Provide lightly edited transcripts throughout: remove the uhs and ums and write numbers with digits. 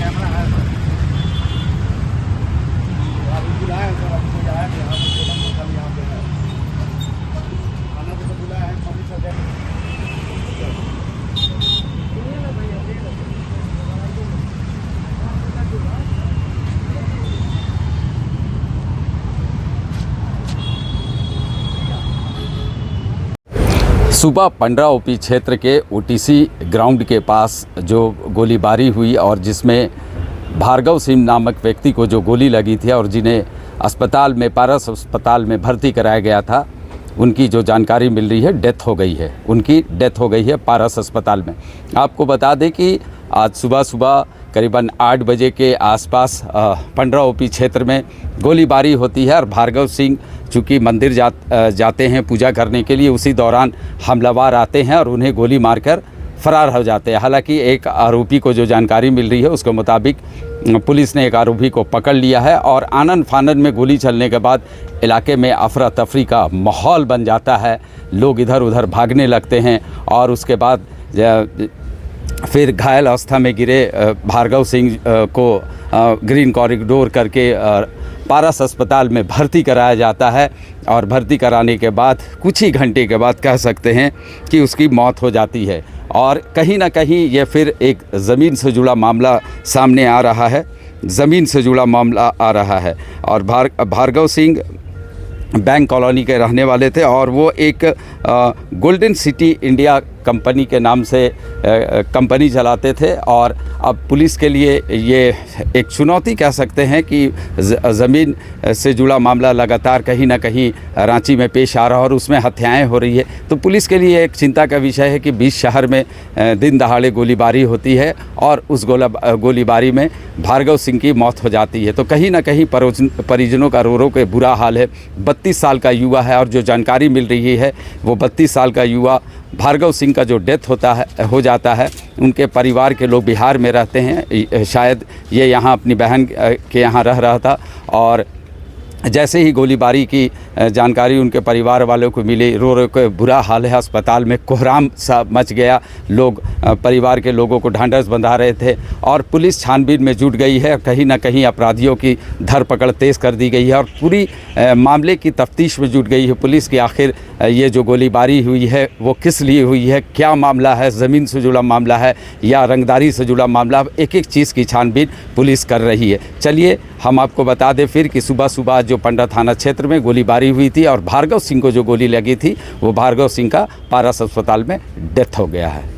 Camera है sir. अभी बुलाया सर, अभी कोई आया था यहाँ पे, सोलम होटल यहाँ पे है, खाना को तो बुलाया है, पुलिस अध्यक्ष। सुबह पंडरा ओपी क्षेत्र के ओटीसी ग्राउंड के पास जो गोलीबारी हुई और जिसमें भार्गव सिंह नामक व्यक्ति को जो गोली लगी थी और जिन्हें अस्पताल में पारस अस्पताल में भर्ती कराया गया था, उनकी जो जानकारी मिल रही है डेथ हो गई है, उनकी डेथ हो गई है पारस अस्पताल में। आपको बता दें कि आज सुबह करीबन 8 बजे के आसपास पंडरा ओपी क्षेत्र में गोलीबारी होती है और भार्गव सिंह चूँकि मंदिर जाते हैं पूजा करने के लिए, उसी दौरान हमलावर आते हैं और उन्हें गोली मारकर फरार हो जाते हैं। हालांकि एक आरोपी को जो जानकारी मिल रही है उसके मुताबिक पुलिस ने एक आरोपी को पकड़ लिया है और आनन फानन में गोली चलने के बाद इलाके में अफरा तफरी का माहौल बन जाता है। लोग इधर उधर भागने लगते हैं और उसके बाद फिर घायल अवस्था में गिरे भार्गव सिंह को ग्रीन कॉरिडोर करके पारस अस्पताल में भर्ती कराया जाता है और भर्ती कराने के बाद कुछ ही घंटे के बाद कह सकते हैं कि उसकी मौत हो जाती है। और कहीं ना कहीं ये फिर एक ज़मीन से जुड़ा मामला सामने आ रहा है, ज़मीन से जुड़ा मामला आ रहा है। और भार्गव सिंह बैंक कॉलोनी के रहने वाले थे और वो एक गोल्डन सिटी इंडिया कंपनी के नाम से कंपनी चलाते थे। और अब पुलिस के लिए ये एक चुनौती कह सकते हैं कि ज़मीन से जुड़ा मामला लगातार कहीं ना कहीं रांची में पेश आ रहा है और उसमें हत्याएं हो रही है। तो पुलिस के लिए एक चिंता का विषय है कि 20 शहर में दिन दहाड़े गोलीबारी होती है और उस गोलीबारी में भार्गव सिंह की मौत हो जाती है। तो कहीं ना कहीं परिजनों का रो के बुरा हाल है। 32 साल का युवा है और जो जानकारी मिल रही है वो 32 साल का युवा भार्गव सिंह का जो डेथ हो जाता है, उनके परिवार के लोग बिहार में रहते हैं, शायद ये यहाँ अपनी बहन के यहाँ रह रहा था और जैसे ही गोलीबारी की जानकारी उनके परिवार वालों को मिली, रो के बुरा हाल है। अस्पताल में कोहराम सा मच गया, लोग परिवार के लोगों को ढांढस बंधा रहे थे और पुलिस छानबीन में जुट गई है। कहीं ना कहीं अपराधियों की धरपकड़ तेज़ कर दी गई है और पूरी मामले की तफ्तीश में जुट गई है पुलिस की। आखिर ये जो गोलीबारी हुई है वो किस लिए हुई है, क्या मामला है, ज़मीन से जुड़ा मामला है या रंगदारी से जुड़ा मामला, एक एक चीज़ की छानबीन पुलिस कर रही है। चलिए हम आपको बता दें फिर कि सुबह जो पंडरा थाना क्षेत्र में गोलीबारी हुई थी और भार्गव सिंह को जो गोली लगी थी वो भार्गव सिंह का पारस अस्पताल में डेथ हो गया है।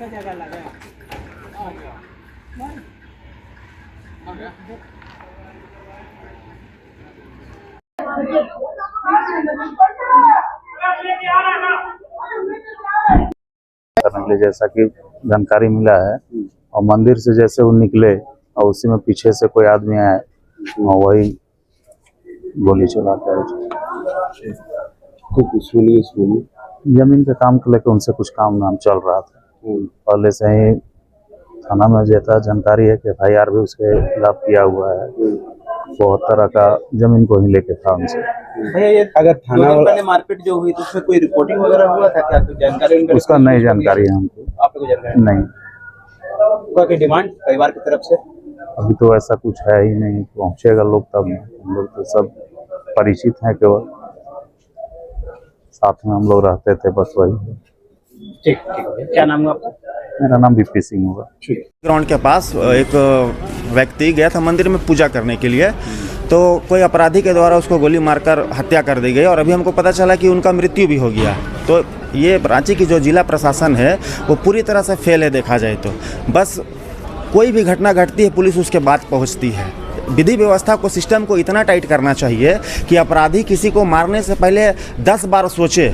जगह लगा करने के लिए जैसा कि जानकारी मिला है और मंदिर से जैसे वो निकले और उसी में पीछे से कोई आदमी आए वही गोली चलाता है। जमीन पे काम को लेकर उनसे कुछ काम नाम चल रहा था। पहले से ही थाना में जैसा जानकारी है कि FIR भी उसके खिलाफ किया हुआ है। 72 का जमीन को ही लेके था उनसे। भैया ये अगर थाना वाले मारपीट जो हुई तो उसमें कोई रिपोर्टिंग वगैरह हुआ था क्या? कोई जानकारी उसका नहीं जानकारी है हमको। आपको जानकारी नहीं। कोई डिमांड परिवार की तरफ से अभी तो ऐसा कुछ है ही नहीं, पहुंचेगा लोग तब। हम लोग तो सब परिचित हैं, केवल साथ में हम लोग रहते थे, बस वही। ठीक है। क्या नाम है आपका? मेरा नाम बीपी सिंह होगा। ग्राउंड के पास एक व्यक्ति गया था मंदिर में पूजा करने के लिए, तो कोई अपराधी के द्वारा उसको गोली मारकर हत्या कर दी गई और अभी हमको पता चला कि उनका मृत्यु भी हो गया। तो ये रांची की जो जिला प्रशासन है वो पूरी तरह से फेल है देखा जाए तो। बस कोई भी घटना घटती है पुलिस उसके बाद पहुंचती है। विधि व्यवस्था को, सिस्टम को इतना टाइट करना चाहिए कि अपराधी किसी को मारने से पहले 10 बार सोचे।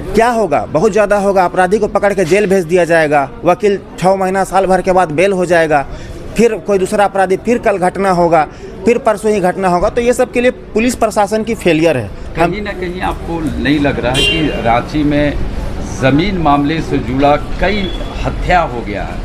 क्या होगा? बहुत ज़्यादा होगा। अपराधी को पकड़ के जेल भेज दिया जाएगा, वकील 6 महीना साल भर के बाद बेल हो जाएगा, फिर कोई दूसरा अपराधी, फिर कल घटना होगा, फिर परसों ही घटना होगा। तो ये सब के लिए पुलिस प्रशासन की फेलियर है। कहीं ना कहीं आपको नहीं लग रहा है कि रांची में ज़मीन मामले से जुड़ा कई हत्या हो गया है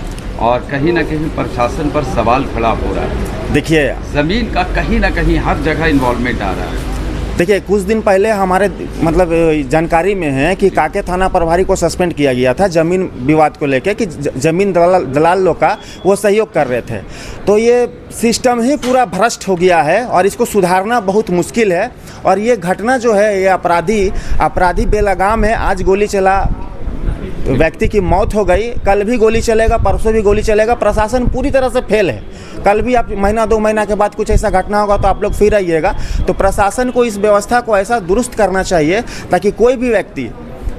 और कहीं ना कहीं प्रशासन पर सवाल खड़ा हो रहा है? देखिए, ज़मीन का कहीं ना कहीं हर जगह इन्वॉल्वमेंट आ रहा है। देखिए कुछ दिन पहले हमारे मतलब जानकारी में है कि काके थाना प्रभारी को सस्पेंड किया गया था ज़मीन विवाद को लेकर कि ज़मीन दलाल लोग का वो सहयोग कर रहे थे। तो ये सिस्टम ही पूरा भ्रष्ट हो गया है और इसको सुधारना बहुत मुश्किल है। और ये घटना जो है, ये अपराधी बेलगाम है। आज गोली चला, व्यक्ति की मौत हो गई, कल भी गोली चलेगा, परसों भी गोली चलेगा। प्रशासन पूरी तरह से फेल है। कल भी आप महीना 2 महीना के बाद कुछ ऐसा घटना होगा तो आप लोग फिर आइएगा। तो प्रशासन को इस व्यवस्था को ऐसा दुरुस्त करना चाहिए ताकि कोई भी व्यक्ति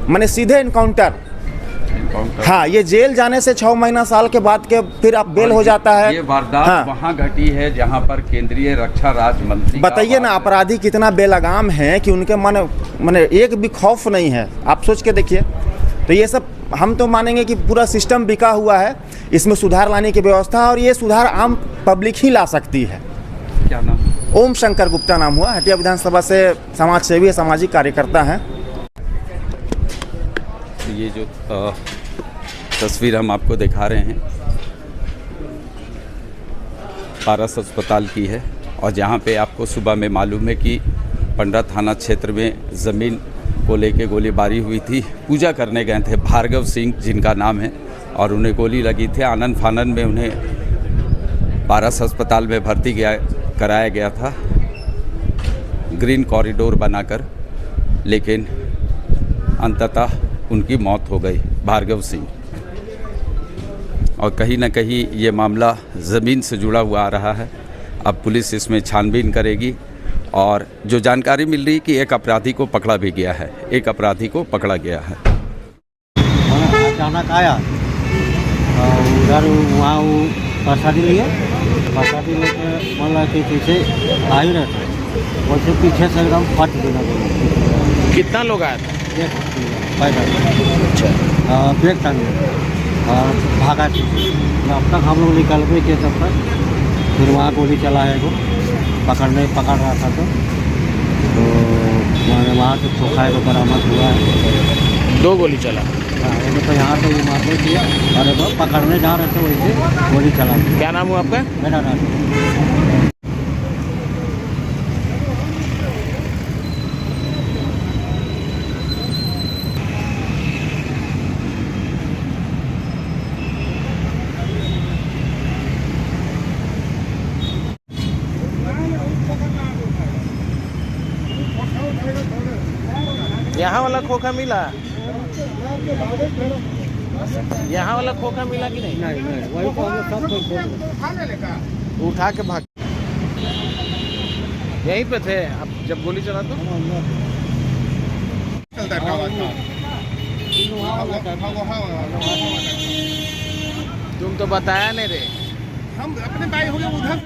माने सीधे इनकाउंटर, हाँ, ये जेल जाने से 6 महीना साल के बाद के फिर आप बेल हो जाता है। ये वारदात हाँ, वहाँ घटी है जहाँ पर केंद्रीय रक्षा राज्य मंत्री, बताइए ना, अपराधी कितना बेलगाम है कि उनके मन एक भी खौफ नहीं है। आप सोच के देखिए। तो ये सब हम तो मानेंगे कि पूरा सिस्टम बिका हुआ है, इसमें सुधार लाने की व्यवस्था, और ये सुधार आम पब्लिक ही ला सकती है। क्या नाम? ओम शंकर गुप्ता नाम हुआ, हटिया विधानसभा से समाज सेवी, सामाजिक कार्यकर्ता हैं। ये जो तस्वीर हम आपको दिखा रहे हैं पारस अस्पताल की है और जहाँ पे आपको सुबह में मालूम है कि पंडरा थाना क्षेत्र में ज़मीन को लेके गोलीबारी हुई थी। पूजा करने गए थे भार्गव सिंह जिनका नाम है और उन्हें गोली लगी थी। आनन फानन में उन्हें पारस अस्पताल में भर्ती कराया गया था ग्रीन कॉरिडोर बनाकर, लेकिन अंततः उनकी मौत हो गई, भार्गव सिंह। और कहीं ना कहीं ये मामला ज़मीन से जुड़ा हुआ आ रहा है। अब पुलिस इसमें छानबीन करेगी और जो जानकारी मिल रही है कि एक अपराधी को पकड़ा भी गया है, एक अपराधी को पकड़ा गया है। अचानक आया और उधर वहाँ वो प्रसादी लेके मतलब कि पीछे आ ही रहे थे, वैसे पीछे से एकदम फट देना। कितना लोग आया था? अच्छा, बैग टांगे और भागा थी। अब तक हम लोग निकल गए थे, तब तक फिर वहाँ गोली चला है वो पकड़ रहा था। तो वहाँ से खोखा को बरामद हुआ है। 2 गोली चला? हाँ, तो यहाँ से मारने किया और वो पकड़ने जा रहे थे, वैसे गोली चला। क्या नाम हुआ आपका? मेरा नाम यहाँ वाला खोखा मिला? यहाँ वाला खोखा मिला कि नहीं? नहीं, वही तो हम लोग सब उठा के भाग यहीं पे थे आप जब गोली चला? तो तुम तो बताया नहीं रे। हम अपने भाई हो गए उधर।